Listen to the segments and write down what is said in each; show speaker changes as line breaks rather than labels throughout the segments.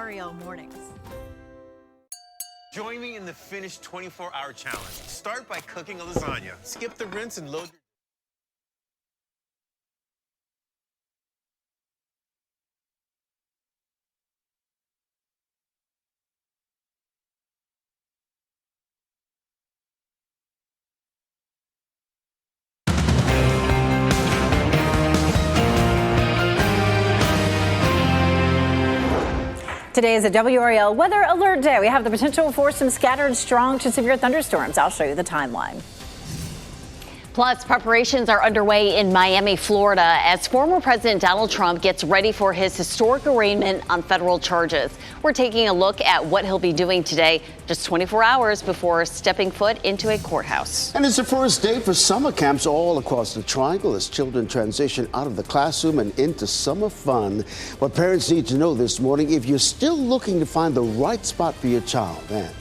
WRAL Mornings.
Join me in the Finish 24-hour challenge. Start by cooking a lasagna. Skip the rinse and load.
Today is a WRAL weather alert day. We have the potential for some scattered strong to severe thunderstorms. I'll show you the timeline.
Plus, preparations are underway in Miami, Florida, as former President Donald Trump gets ready for his historic arraignment on federal charges. We're taking a look at what he'll be doing today, just 24 hours before stepping foot into a courthouse.
And it's the first day for summer camps all across the Triangle as children transition out of the classroom and into summer fun. What parents need to know this morning, if you're still looking to find the right spot for your child, man.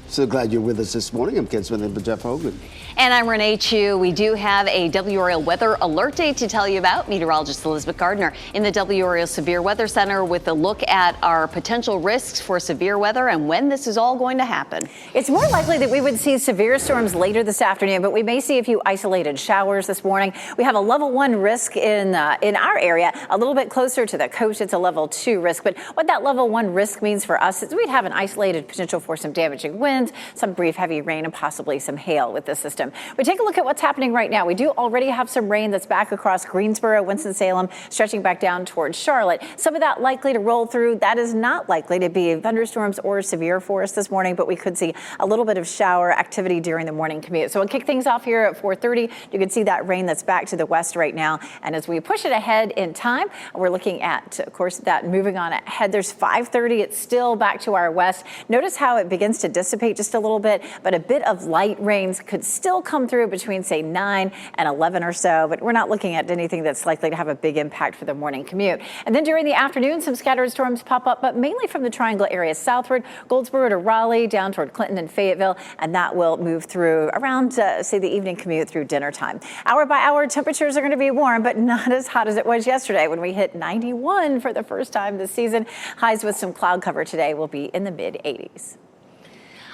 So glad you're with us this morning. I'm Ken Smith and Jeff Hogan.
And I'm Renee Chu. We do have a WRAL weather alert day to tell you about. Meteorologist Elizabeth Gardner in the WRAL Severe Weather Center with a look at our potential risks for severe weather and when this is all going to happen.
It's more likely that we would see severe storms later this afternoon, but we may see a few isolated showers this morning. We have a level 1 risk in our area, a little bit closer to the coast. It's a level 2 risk. But what that level 1 risk means for us is we'd have an isolated potential for some damaging winds, some brief heavy rain, and possibly some hail with this system. We take a look at what's happening right now. We do already have some rain that's back across Greensboro, Winston-Salem, stretching back down towards Charlotte. Some of that likely to roll through. That is not likely to be thunderstorms or severe for us this morning, but we could see a little bit of shower activity during the morning commute. So we'll kick things off here at 4:30. You can see that rain that's back to the west right now. And as we push it ahead in time, we're looking at, of course, that moving on ahead. There's 5:30. It's still back to our west. Notice how it begins to dissipate just a little bit, but a bit of light rains could still come through between, say, 9 and 11 or so, but we're not looking at anything that's likely to have a big impact for the morning commute. And then during the afternoon, some scattered storms pop up, but mainly from the Triangle area southward, Goldsboro to Raleigh, down toward Clinton and Fayetteville, and that will move through around, say, the evening commute through dinner time. Hour by hour, temperatures are going to be warm, but not as hot as it was yesterday when we hit 91 for the first time this season. Highs with some cloud cover today will be in the mid-80s.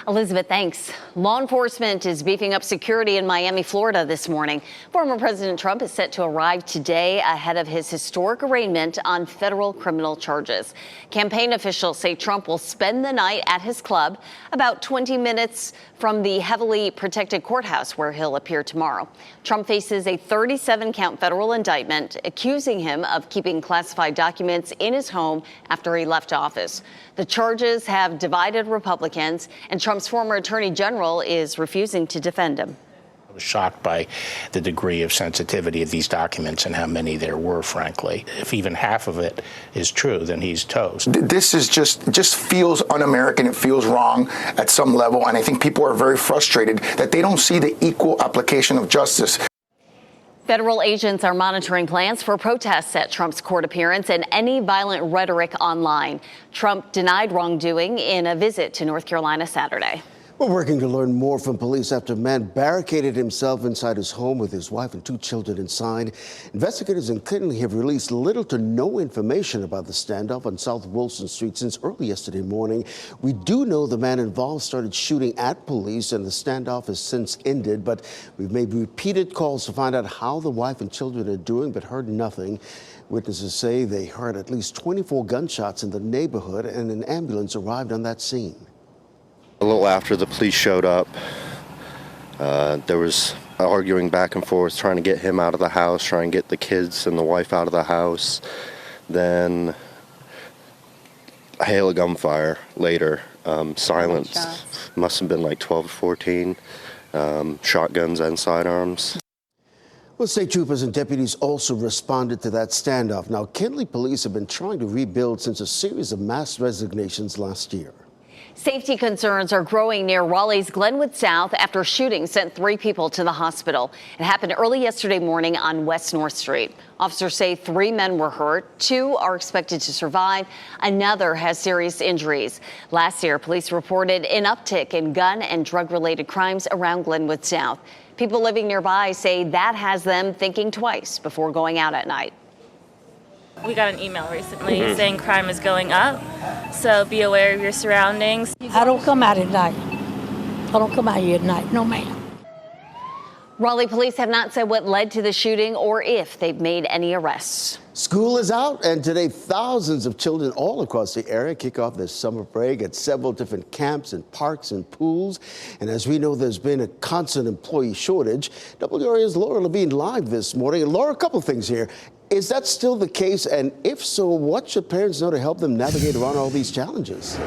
Elizabeth, thanks. Law enforcement is beefing up security in Miami, Florida this morning. Former President Trump is set to arrive today ahead of his historic arraignment on federal criminal charges. Campaign officials say Trump will spend the night at his club about 20 minutes from the heavily protected courthouse where he'll appear tomorrow. Trump faces a 37-count federal indictment accusing him of keeping classified documents in his home after he left office. The charges have divided Republicans, and Trump's former attorney general is refusing to defend him.
I was shocked by the degree of sensitivity of these documents and how many there were, frankly. If even half of it is true, then he's toast.
This is just feels un-American. It feels wrong at some level. And I think people are very frustrated that they don't see the equal application of justice.
Federal agents are monitoring plans for protests at Trump's court appearance and any violent rhetoric online. Trump denied wrongdoing in a visit to North Carolina Saturday.
We're working to learn more from police after a man barricaded himself inside his home with his wife and 2 children inside. Investigators in Clinton have released little to no information about the standoff on South Wilson Street since early yesterday morning. We do know the man involved started shooting at police and the standoff has since ended, but we've made repeated calls to find out how the wife and children are doing, but heard nothing. Witnesses say they heard at least 24 gunshots in the neighborhood and an ambulance arrived on that scene.
A little after the police showed up, there was arguing back and forth, trying to get him out of the house, trying to get the kids and the wife out of the house. Then a hail of gunfire later, silence. Must have been like 12 to 14 shotguns and sidearms.
Well, state troopers and deputies also responded to that standoff. Now, Kinley police have been trying to rebuild since a series of mass resignations last year.
Safety concerns are growing near Raleigh's Glenwood South after shooting sent 3 people to the hospital. It happened early yesterday morning on West North Street. Officers say 3 men were hurt. 2 are expected to survive. Another has serious injuries. Last year, police reported an uptick in gun and drug-related crimes around Glenwood South. People living nearby say that has them thinking twice before going out at night.
We got an email recently saying crime is going up, so be aware of your surroundings.
I don't come out at night. I don't come out here at night, no ma'am.
Raleigh police have not said what led to the shooting or if they've made any arrests.
School is out, and today thousands of children all across the area kick off their summer break at several different camps and parks and pools. And as we know, there's been a constant employee shortage. WRAL's Laura Levine live this morning. And Laura, a couple things here. Is that still the case? And if so, what should parents know to help them navigate around all these challenges?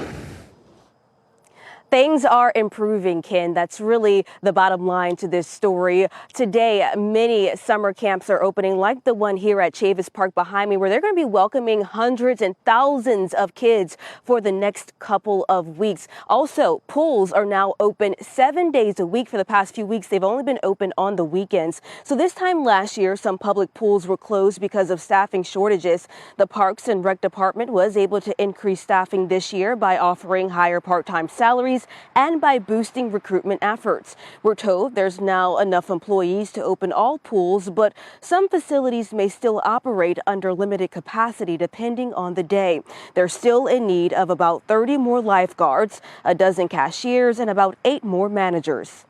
Things are improving, Ken. That's really the bottom line to this story. Today, many summer camps are opening, like the one here at Chavis Park behind me, where they're going to be welcoming hundreds and thousands of kids for the next couple of weeks. Also, pools are now open 7 days a week. For the past few weeks, they've only been open on the weekends. So this time last year, some public pools were closed because of staffing shortages. The Parks and Rec Department was able to increase staffing this year by offering higher part-time salaries and by boosting recruitment efforts. We're told there's now enough employees to open all pools, but some facilities may still operate under limited capacity depending on the day. They're still in need of about 30 more lifeguards, a dozen cashiers, and about 8 more managers.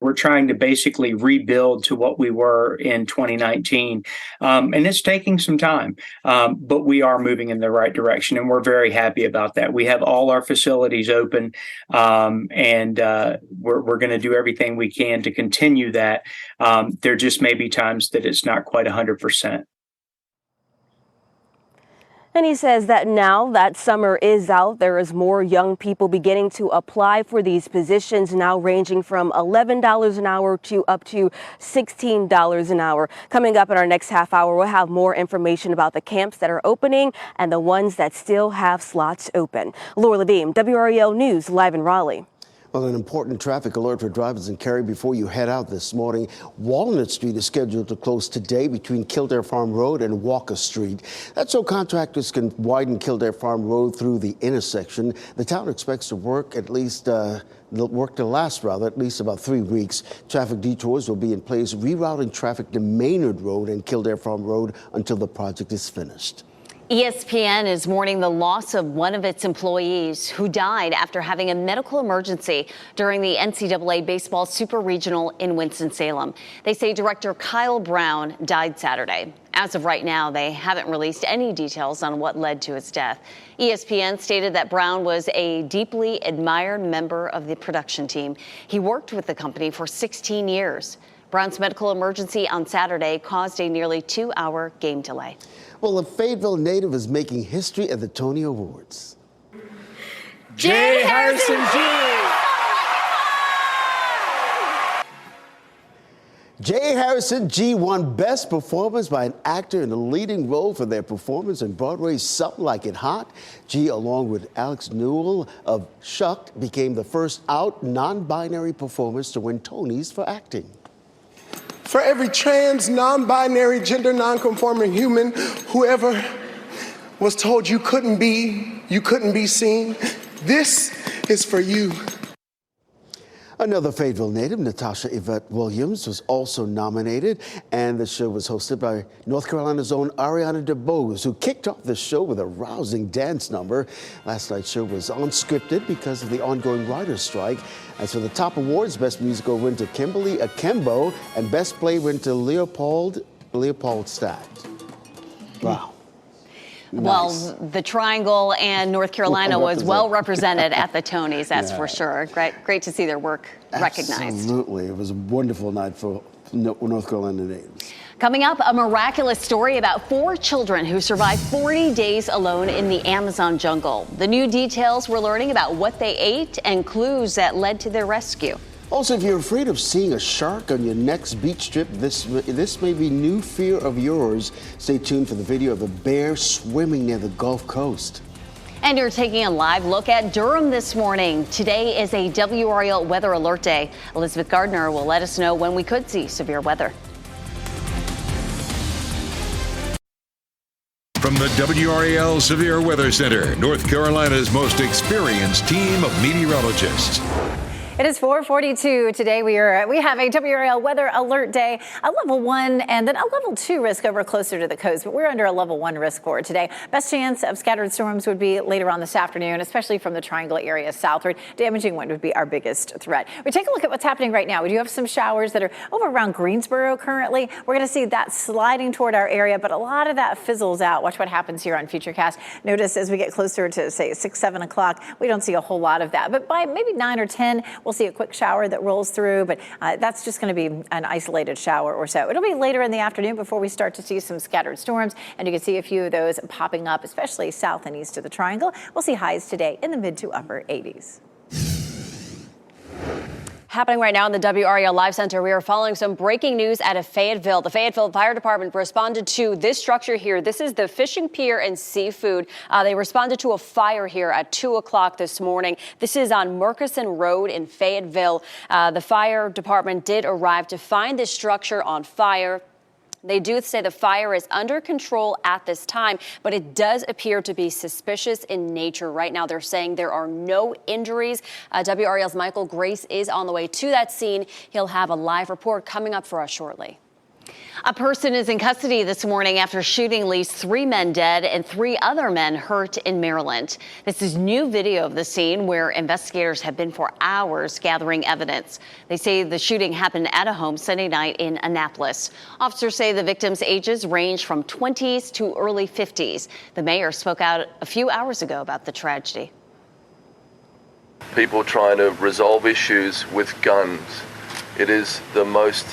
We're trying to basically rebuild to what we were in 2019. And it's taking some time, but we are moving in the right direction. And we're very happy about that. We have all our facilities open, and we're going to do everything we can to continue that. There just may be times that it's not quite 100%.
And he says that now that summer is out, there is more young people beginning to apply for these positions, now ranging from $11 an hour to up to $16 an hour. Coming up in our next half hour, we'll have more information about the camps that are opening and the ones that still have slots open. Laura Levine, WRAL News, live in Raleigh.
Well, an important traffic alert for drivers in Cary before you head out this morning. Walnut Street is scheduled to close today between Kildare Farm Road and Walker Street. That's so contractors can widen Kildare Farm Road through the intersection. The town expects to work at least at least about 3 weeks. Traffic detours will be in place, rerouting traffic to Maynard Road and Kildare Farm Road until the project is finished.
ESPN is mourning the loss of one of its employees who died after having a medical emergency during the NCAA Baseball Super Regional in Winston-Salem. They say director Kyle Brown died Saturday. As of right now, they haven't released any details on what led to his death. ESPN stated that Brown was a deeply admired member of the production team. He worked with the company for 16 years. Brown's medical emergency on Saturday caused a nearly 2-hour game delay.
Well, a Fayetteville native is making history at the Tony Awards.
J. Harrison G.
J. Harrison G. won Best Performance by an Actor in a Leading Role for their performance in Broadway's Something Like It Hot. G, along with Alex Newell of Shucked, became the first out non-binary performers to win Tonys for acting.
For every trans, non-binary, gender non-conforming human, whoever was told you couldn't be seen, this is for you.
Another Fayetteville native, Natasha Yvette Williams, was also nominated, and the show was hosted by North Carolina's own Ariana DeBose, who kicked off the show with a rousing dance number. Last night's show was unscripted because of the ongoing writer's strike. As for the top awards, Best Musical went to Kimberly Akimbo, and Best Play went to Leopold Stadt. Wow.
Well,
Nice.
the Triangle and North Carolina was well represented at the Tonys, that's for sure. Great to see their work recognized.
Absolutely. It was a wonderful night for North Carolina natives.
Coming up, a miraculous story about 4 children who survived 40 days alone in the Amazon jungle. The new details we're learning about what they ate and clues that led to their rescue.
Also, if you're afraid of seeing a shark on your next beach trip, this may be new fear of yours. Stay tuned for the video of a bear swimming near the Gulf Coast.
And you're taking a live look at Durham this morning. Today is a WRAL weather alert day. Elizabeth Gardner will let us know when we could see severe weather.
From the WRAL Severe Weather Center, North Carolina's most experienced team of meteorologists.
It is 4:42 today. We have a WRAL weather alert day, a level 1 and then a level 2 risk over closer to the coast, but we're under a level 1 risk for today. Best chance of scattered storms would be later on this afternoon, especially from the Triangle area southward. Damaging wind would be our biggest threat. We take a look at what's happening right now. We do have some showers that are over around Greensboro currently. We're going to see that sliding toward our area, but a lot of that fizzles out. Watch what happens here on Futurecast. Notice as we get closer to, say, 6, 7 o'clock, we don't see a whole lot of that, but by maybe 9 or 10, we'll see a quick shower that rolls through, but that's just going to be an isolated shower or so. It'll be later in the afternoon before we start to see some scattered storms, and you can see a few of those popping up, especially south and east of the Triangle. We'll see highs today in the mid to upper 80s.
Happening right now in the WRAL Live Center, we are following some breaking news out of Fayetteville. The Fayetteville Fire Department responded to this structure here. This is the fishing pier and seafood. They responded to a fire here at 2 o'clock this morning. This is on Murchison Road in Fayetteville. The fire department did arrive to find this structure on fire. They do say the fire is under control at this time, but it does appear to be suspicious in nature. Right now, they're saying there are no injuries. WRAL's Michael Grace is on the way to that scene. He'll have a live report coming up for us shortly.
A person is in custody this morning after shooting leaves 3 men dead and 3 other men hurt in Maryland. This is new video of the scene where investigators have been for hours gathering evidence. They say the shooting happened at a home Sunday night in Annapolis. Officers say the victims' ages range from 20s to early 50s. The mayor spoke out a few hours ago about the tragedy.
People trying to resolve issues with guns. It is the most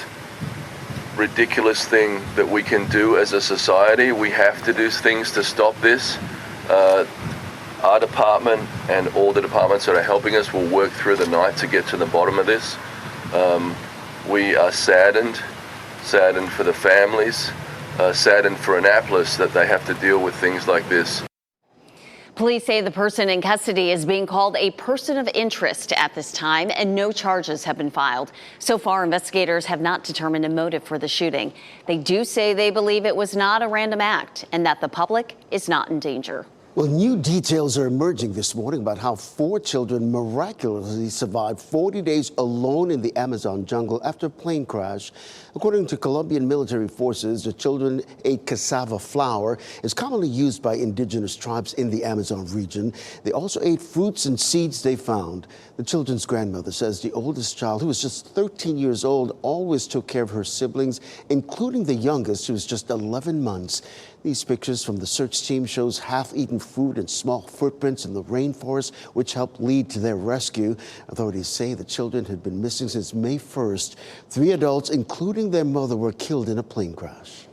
ridiculous thing that we can do as a society. We have to do things to stop this. Our department and all the departments that are helping us will work through the night to get to the bottom of this. We are saddened for the families, saddened for Annapolis that they have to deal with things like this.
Police say the person in custody is being called a person of interest at this time, and no charges have been filed. So far, investigators have not determined a motive for the shooting. They do say they believe it was not a random act and that the public is not in danger.
Well, new details are emerging this morning about how 4 children miraculously survived 40 days alone in the Amazon jungle after a plane crash. According to Colombian military forces, the children ate cassava flour. It's commonly used by indigenous tribes in the Amazon region. They also ate fruits and seeds they found. The children's grandmother says the oldest child, who was just 13 years old, always took care of her siblings, including the youngest, who was just 11 months. These pictures from the search team shows half-eaten food and small footprints in the rainforest, which helped lead to their rescue. Authorities say the children had been missing since May 1st. 3 adults, including their mother, were killed in a plane crash.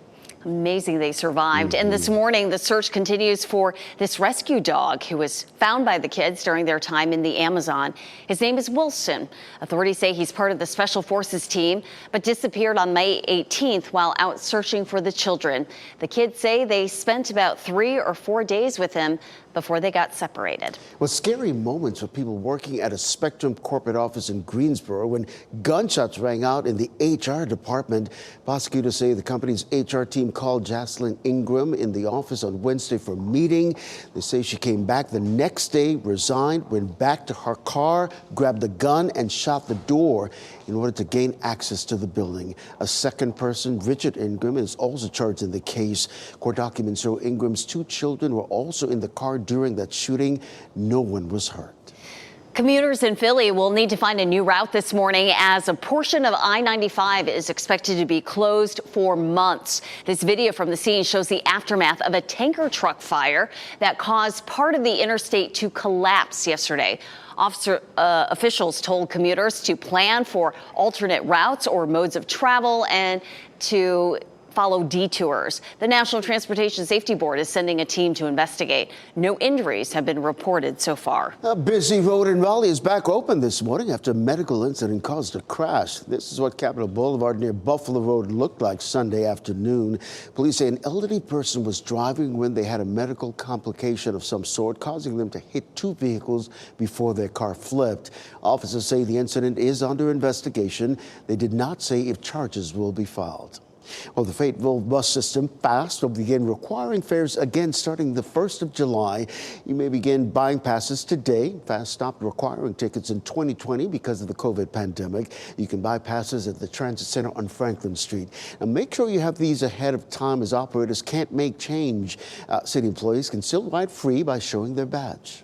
Amazing they survived. And this morning, the search continues for this rescue dog who was found by the kids during their time in the Amazon. His name is Wilson. Authorities say he's part of the Special Forces team, but disappeared on May 18th while out searching for the children. The kids say they spent about 3 or 4 days with him before they got separated.
Well, scary moments for people working at a Spectrum corporate office in Greensboro when gunshots rang out in the HR department. Prosecutors say the company's HR team called Jocelyn Ingram in the office on Wednesday for a meeting. They say she came back the next day, resigned, went back to her car, grabbed a gun and shot the door in order to gain access to the building. A second person, Richard Ingram, is also charged in the case. Court documents show Ingram's 2 children were also in the car during that shooting. No one was hurt.
Commuters in Philly will need to find a new route this morning as a portion of I-95 is expected to be closed for months. This video from the scene shows the aftermath of a tanker truck fire that caused part of the interstate to collapse yesterday. Officials told commuters to plan for alternate routes or modes of travel and to follow detours. The National Transportation Safety Board is sending a team to investigate. No injuries have been reported so far.
A busy road in Raleigh is back open this morning after a medical incident caused a crash. This is what Capitol Boulevard near Buffalo Road looked like Sunday afternoon. Police say an elderly person was driving when they had a medical complication of some sort, causing them to hit 2 vehicles before their car flipped. Officers say the incident is under investigation. They did not say if charges will be filed. Well, the Fayetteville bus system, FAST, will begin requiring fares again starting the 1st of July. You may begin buying passes today. FAST stopped requiring tickets in 2020 because of the COVID pandemic. You can buy passes at the Transit Center on Franklin Street. Now, make sure you have these ahead of time as operators can't make change. City employees can still ride free by showing their badge.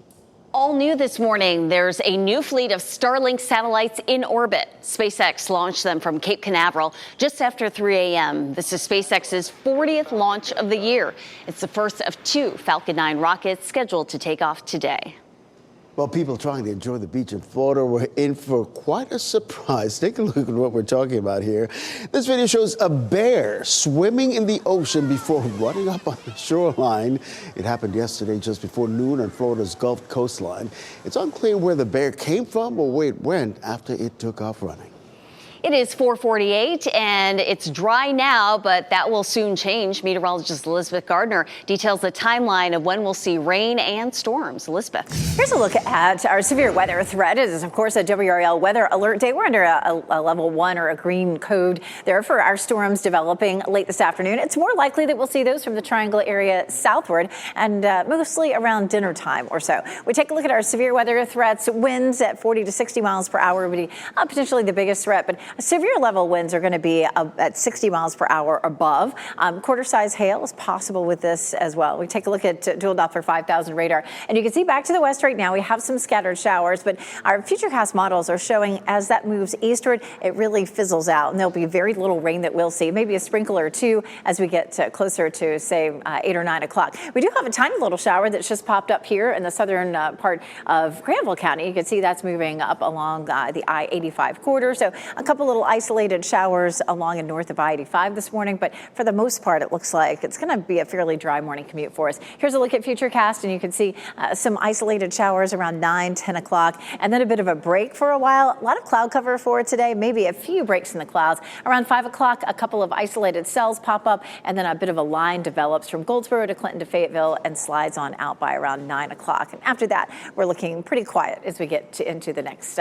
All new this morning, there's a new fleet of Starlink satellites in orbit. SpaceX launched them from Cape Canaveral just after 3 a.m. This is SpaceX's 40th launch of the year. It's the first of 2 Falcon 9 rockets scheduled to take off today.
Well, people trying to enjoy the beach in Florida were in for quite a surprise. Take a look at what we're talking about here. This video shows a bear swimming in the ocean before running up on the shoreline. It happened yesterday just before noon on Florida's Gulf coastline. It's unclear where the bear came from or where it went after it took off running.
It is 4:48 and it's dry now, but that will soon change. Meteorologist Elizabeth Gardner details the timeline of when we'll see rain and storms. Elizabeth.
Here's a look at our severe weather threat. It is, of course, a WRAL weather alert day. We're under a level 1 or a green code there for our storms developing late this afternoon. It's more likely that we'll see those from the Triangle area southward and mostly around dinner time or so. We take a look at our severe weather threats. Winds at 40 to 60 miles per hour would be potentially the biggest threat, but severe level winds are going to be at 60 miles per hour above. Quarter-size hail is possible with this as well. We take a look at dual Doppler 5000 radar, and you can see back to the west right now, we have some scattered showers, but our futurecast models are showing as that moves eastward, it really fizzles out, and there'll be very little rain that we'll see, maybe a sprinkle or two as we get closer to, say, 8 or 9 o'clock. We do have a tiny little shower that's just popped up here in the southern part of Granville County. You can see that's moving up along the I-85 corridor, so a couple little isolated showers along and north of I-85 this morning, but for the most part, it looks like it's going to be a fairly dry morning commute for us. Here's a look at Futurecast, and you can see some isolated showers around 9, 10 o'clock, and then a bit of a break for a while. A lot of cloud cover for today, maybe a few breaks in the clouds. Around 5 o'clock, a couple of isolated cells pop up, and then a bit of a line develops from Goldsboro to Clinton to Fayetteville and slides on out by around 9 o'clock. And after that, we're looking pretty quiet as we get into the next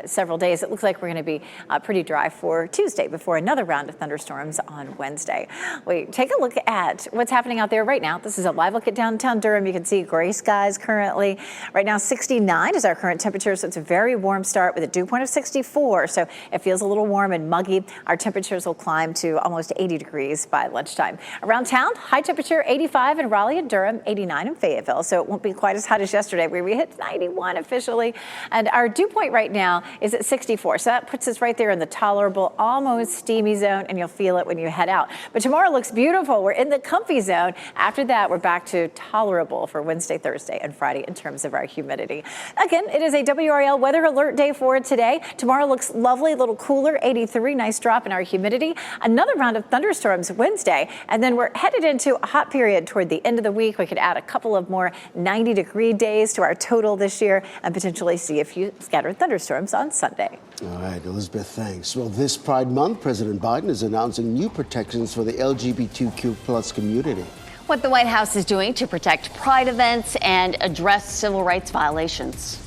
several days. It looks like we're going to be pretty dry for Tuesday before another round of thunderstorms on Wednesday. We take a look at what's happening out there right now. This is a live look at downtown Durham. You can see gray skies currently. Right now, 69 is our current temperature, so it's a very warm start with a dew point of 64. So it feels a little warm and muggy. Our temperatures will climb to almost 80 degrees by lunchtime. Around town, high temperature 85 in Raleigh and Durham, 89 in Fayetteville. So it won't be quite as hot as yesterday where we hit 91 officially. And our dew point right now is at 64. So that puts us right there in the tolerable, almost steamy zone, and you'll feel it when you head out. But tomorrow looks beautiful. We're in the comfy zone. After that, we're back to tolerable for Wednesday, Thursday, and Friday in terms of our humidity. Again, it is a WRAL weather alert day for today. Tomorrow looks lovely, a little cooler, 83, nice drop in our humidity. Another round of thunderstorms Wednesday, and then we're headed into a hot period toward the end of the week. We could add a couple of more 90-degree days to our total this year and potentially see a few scattered thunderstorms on Sunday.
All right, Elizabeth, thanks. Well, this Pride Month, President Biden is announcing new protections for the LGBTQ plus community.
What the White House is doing to protect Pride events and address civil rights violations.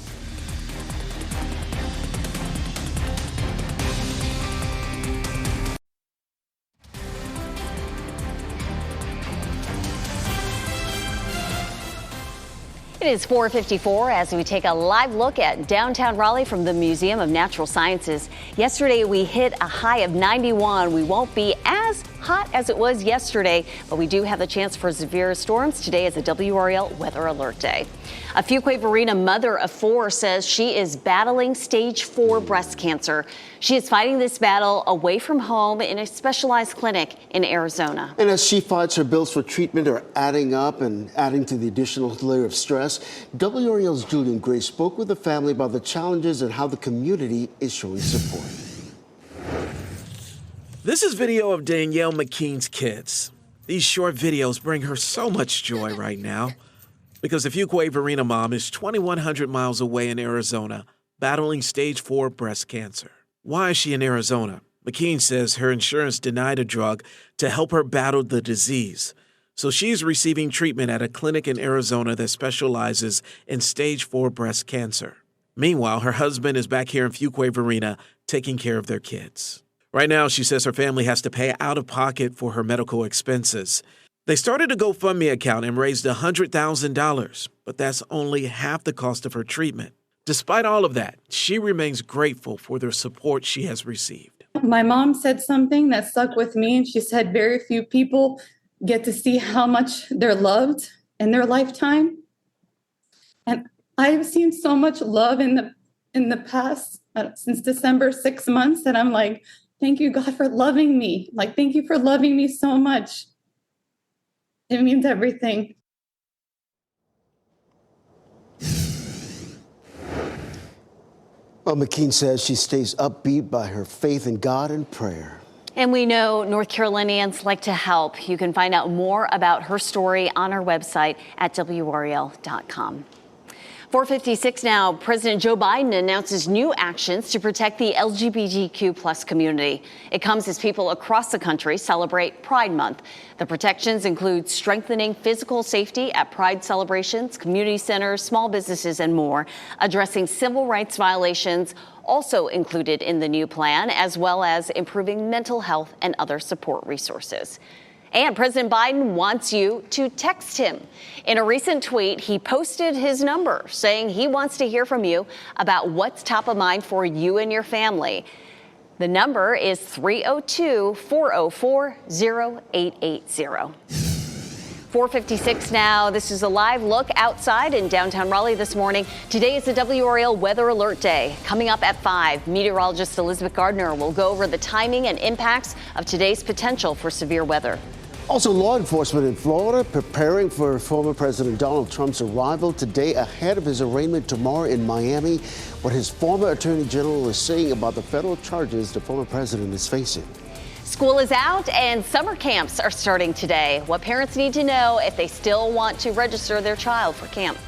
It is 4:54 as we take a live look at downtown Raleigh from the Museum of Natural Sciences. Yesterday, we hit a high of 91. We won't be as hot as it was yesterday, but we do have the chance for severe storms. Today is a WRAL weather alert day. A Fuquay-Varina mother of 4 says she is battling stage 4 breast cancer. She is fighting this battle away from home in a specialized clinic in Arizona.
And as she fights, her bills for treatment are adding up and adding to the additional layer of stress. WRAL's Julian Gray spoke with the family about the challenges and how the community is showing support.
This is video of Danielle McKean's kids. These short videos bring her so much joy right now because the Fuquay-Varina mom is 2,100 miles away in Arizona battling stage 4 breast cancer. Why is she in Arizona? McKean says her insurance denied a drug to help her battle the disease. So she's receiving treatment at a clinic in Arizona that specializes in stage 4 breast cancer. Meanwhile, her husband is back here in Fuquay-Varina taking care of their kids. Right now, she says her family has to pay out of pocket for her medical expenses. They started a GoFundMe account and raised $100,000, but that's only half the cost of her treatment. Despite all of that, she remains grateful for the support she has received.
My mom said something that stuck with me, and she said very few people get to see how much they're loved in their lifetime. And I've seen so much love in the past, since December, 6 months, that I'm like, thank you, God, for loving me. Like, thank you for loving me so much. It means everything.
Well, McKean says she stays upbeat by her faith in God and prayer.
And we know North Carolinians like to help. You can find out more about her story on our website at WRAL.com. 4:56 now, President Joe Biden announces new actions to protect the LGBTQ+ community. It comes as people across the country celebrate Pride Month. The protections include strengthening physical safety at Pride celebrations, community centers, small businesses, and more, addressing civil rights violations, also included in the new plan, as well as improving mental health and other support resources. And President Biden wants you to text him. In a recent tweet, he posted his number, saying he wants to hear from you about what's top of mind for you and your family. The number is 302-404-0880. 4:56 now. This is a live look outside in downtown Raleigh this morning. Today is the WRAL Weather Alert Day. Coming up at 5, meteorologist Elizabeth Gardner will go over the timing and impacts of today's potential for severe weather.
Also, law enforcement in Florida preparing for former President Donald Trump's arrival today ahead of his arraignment tomorrow in Miami. What his former attorney general is saying about the federal charges the former president is facing.
School is out and summer camps are starting today. What parents need to know if they still want to register their child for camp.